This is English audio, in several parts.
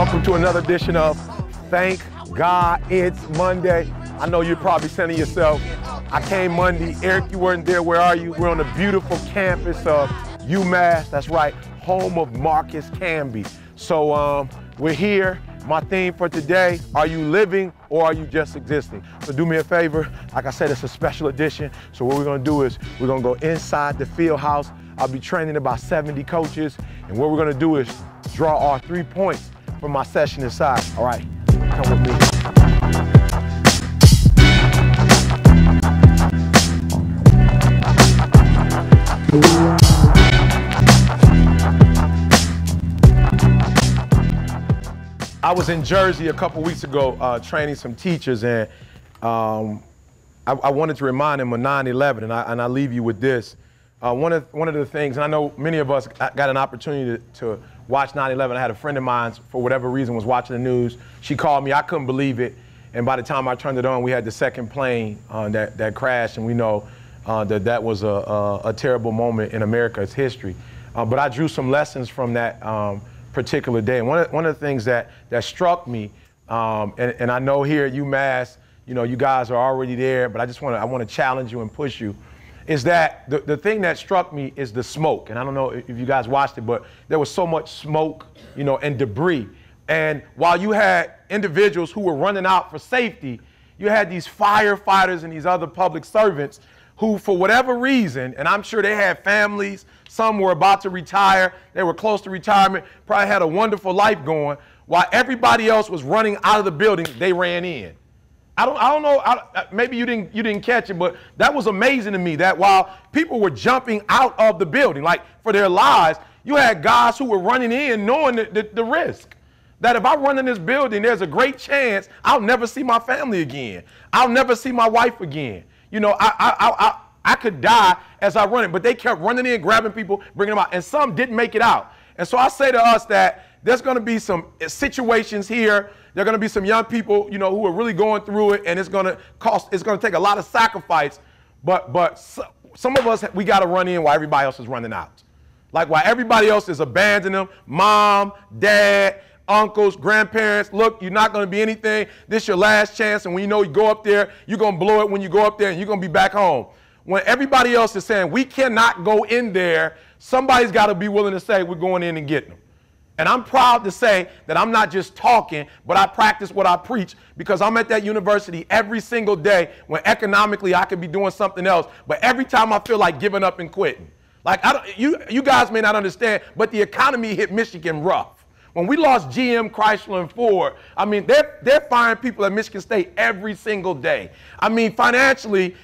Welcome to another edition of Thank God It's Monday. I know you're probably saying to yourself, I came Monday. Eric, you weren't there. Where are you? We're on the beautiful campus of Umass. That's right, home of Marcus Camby. So we're here. My theme for today, are you living or are you just existing? So do me a favor. Like I said, it's a special edition. So what we're gonna do is we're gonna go inside the field house. I'll be training about 70 coaches. And what we're gonna do is draw our 3 points from my session inside. All right, come with me. I was in Jersey a couple weeks ago training some teachers, and I wanted to remind them of 9/11, and I leave you with this. One of the things, and I know many of us got an opportunity to watch 9/11. I had a friend of mine, for whatever reason, was watching the news. She called me. I couldn't believe it, and by the time I turned it on, we had the second plane that crashed, and we know that was a terrible moment in America's history. But I drew some lessons from that particular day. And one of the things that struck me, and I know here at UMass, you guys are already there, but I want to challenge you and push you, is that the thing that struck me is the smoke. And I don't know if you guys watched it, but there was so much smoke, and debris. And while you had individuals who were running out for safety, you had these firefighters and these other public servants who, for whatever reason, and I'm sure they had families, some were about to retire, they were close to retirement, probably had a wonderful life going, while everybody else was running out of the building, they ran in. I don't know, maybe you didn't catch it, but that was amazing to me, that while people were jumping out of the building, like for their lives, you had guys who were running in knowing the risk. That if I run in this building, there's a great chance I'll never see my family again. I'll never see my wife again. I could die as I run it, but they kept running in, grabbing people, bringing them out, and some didn't make it out. And so I say to us that there's going to be some situations here. There are going to be some young people, who are really going through it, and it's going to take a lot of sacrifice. But some of us, we got to run in while everybody else is running out. Like while everybody else is abandoning them, mom, dad, uncles, grandparents, look, you're not going to be anything. This is your last chance. And when you go up there, you're going to blow it when you go up there, and you're going to be back home. When everybody else is saying, we cannot go in there, somebody's got to be willing to say, we're going in and getting them. And I'm proud to say that I'm not just talking, but I practice what I preach, because I'm at that university every single day when economically I could be doing something else. But every time I feel like giving up and quitting. Like, you guys may not understand, but the economy hit Michigan rough. When we lost GM, Chrysler, and Ford, I mean, they're firing people at Michigan State every single day. I mean, financially,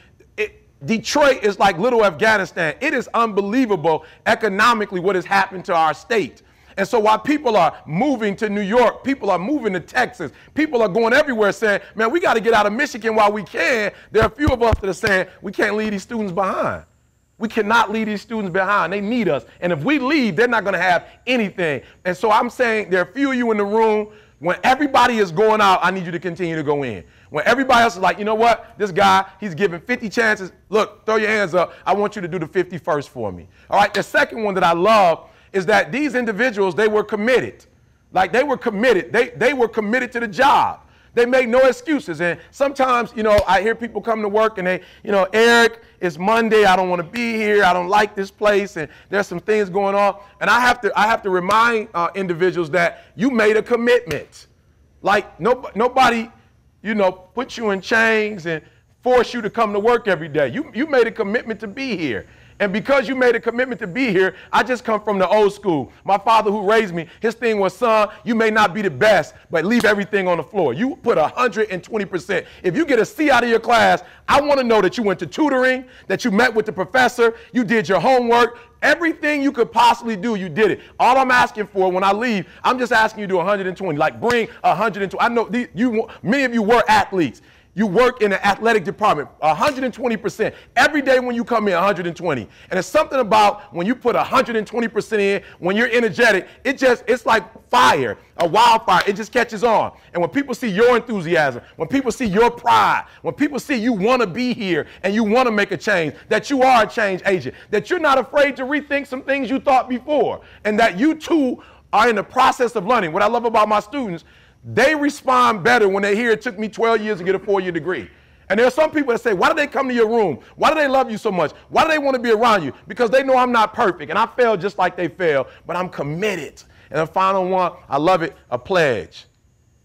Detroit is like little Afghanistan. It is unbelievable economically what has happened to our state. And so while people are moving to New York, people are moving to Texas, people are going everywhere saying, man, we got to get out of Michigan while we can. There are a few of us that are saying, we can't leave these students behind. We cannot leave these students behind. They need us. And if we leave, they're not going to have anything. And so I'm saying there are a few of you in the room, when everybody is going out, I need you to continue to go in. When everybody else is like, you know what, this guy, he's giving 50 chances. Look, throw your hands up. I want you to do the 51st for me. All right, the second one that I love is that these individuals, they were committed. Like they were committed. They were committed to the job. They made no excuses. And sometimes, I hear people come to work and they, Eric, it's Monday. I don't want to be here. I don't like this place. And there's some things going on. And I have to remind individuals that you made a commitment. Like nobody, put you in chains and force you to come to work every day. You made a commitment to be here. And because you made a commitment to be here, I just come from the old school. My father who raised me, his thing was, son, you may not be the best, but leave everything on the floor. You put 120%. If you get a C out of your class, I want to know that you went to tutoring, that you met with the professor, you did your homework, everything you could possibly do, you did it. All I'm asking for when I leave, I'm just asking you to do 120, like bring 120. I know many of you were athletes. You work in the athletic department, 120%. Every day when you come in, 120. And it's something about when you put 120% in, when you're energetic, it's like fire, a wildfire. It just catches on. And when people see your enthusiasm, when people see your pride, when people see you want to be here and you want to make a change, that you are a change agent, that you're not afraid to rethink some things you thought before, and that you too are in the process of learning. What I love about my students, they respond better when they hear it took me 12 years to get a 4-year degree. And there are some people that say, why do they come to your room? Why do they love you so much? Why do they want to be around you? Because they know I'm not perfect, and I fail just like they fail, but I'm committed. And the final one, I love it, a pledge.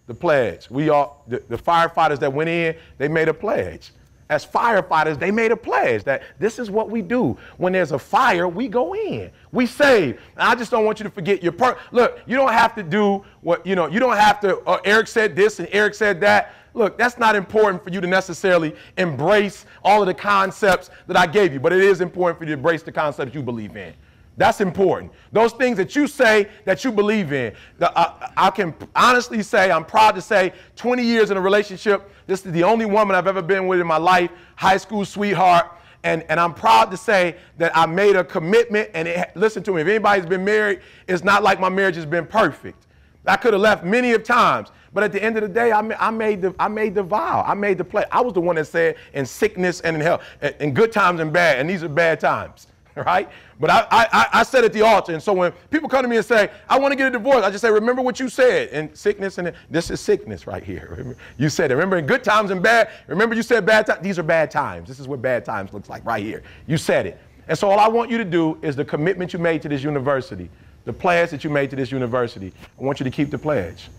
The pledge. We all, the firefighters that went in, they made a pledge. As firefighters, they made a pledge that this is what we do. When there's a fire, we go in. We save. And I just don't want you to forget your look, you don't have to do what, you don't have to, Eric said this and Eric said that. Look, that's not important for you to necessarily embrace all of the concepts that I gave you, but it is important for you to embrace the concepts you believe in. That's important. Those things that you say that you believe in. I can honestly say, I'm proud to say, 20 years in a relationship, this is the only woman I've ever been with in my life, high school sweetheart, and I'm proud to say that I made a commitment, and listen to me, if anybody's been married, it's not like my marriage has been perfect. I could have left many of times, but at the end of the day, I made the vow, I made the pledge. I was the one that said in sickness and in health, in good times and bad, and these are bad times. Right? But I said at the altar, and so when people come to me and say, I want to get a divorce, I just say, remember what you said in sickness, and this is sickness right here. Remember, you said it. Remember in good times and bad, remember you said bad times, these are bad times. This is what bad times looks like right here. You said it. And so all I want you to do is the commitment you made to this university, the pledge that you made to this university, I want you to keep the pledge.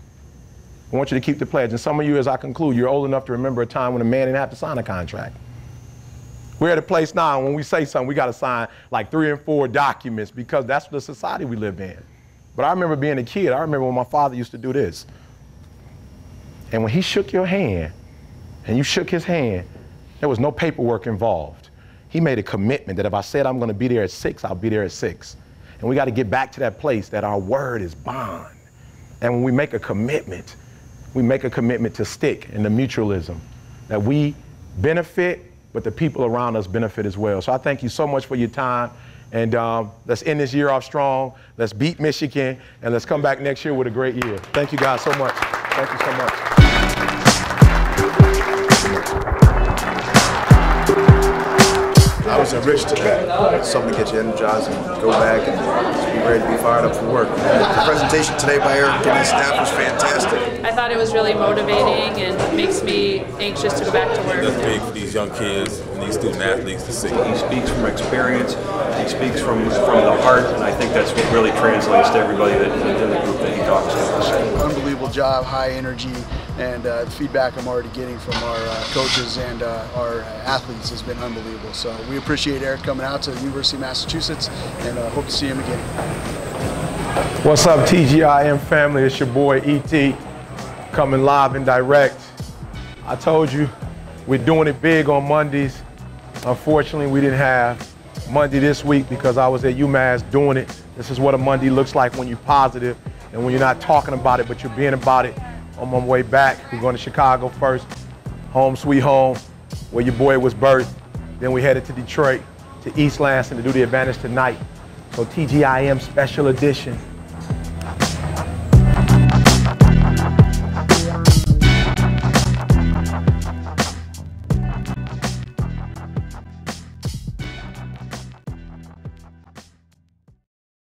I want you to keep the pledge. And some of you, as I conclude, you're old enough to remember a time when a man didn't have to sign a contract. We're at a place now, when we say something, we got to sign like 3 and 4 documents because that's the society we live in. But I remember being a kid, I remember when my father used to do this. And when he shook your hand, and you shook his hand, there was no paperwork involved. He made a commitment that if I said I'm going to be there at 6, I'll be there at 6. And we got to get back to that place that our word is bond. And when we make a commitment to stick in the mutualism, that we benefit, but the people around us benefit as well. So I thank you so much for your time. And let's end this year off strong. Let's beat Michigan, and let's come back next year with a great year. Thank you guys so much. Thank you so much. I was enriched today. Something to get you energized and go back and just be ready to be fired up for work. The presentation today by Eric and his staff was fantastic. I thought it was really motivating and makes me anxious to go back to work. That's big for these young kids and these student athletes to see. He speaks from experience, he speaks from the heart, and I think that's what really translates to everybody in the group that he talks to. Unbelievable job, high energy, and the feedback I'm already getting from our coaches and our athletes has been unbelievable. So we appreciate Eric coming out to the University of Massachusetts, and hope to see him again. What's up, TGIM family? It's your boy ET, coming live and direct. I told you we're doing it big on Mondays. Unfortunately, we didn't have Monday this week because I was at Umass doing it. This is what a Monday looks like when you're positive and when you're not talking about it, but you're being about it. On my way back, we're going to Chicago first, home sweet home, where your boy was birthed. Then we headed to Detroit, to East Lansing to do the Advantage Tonight. So TGIM special edition.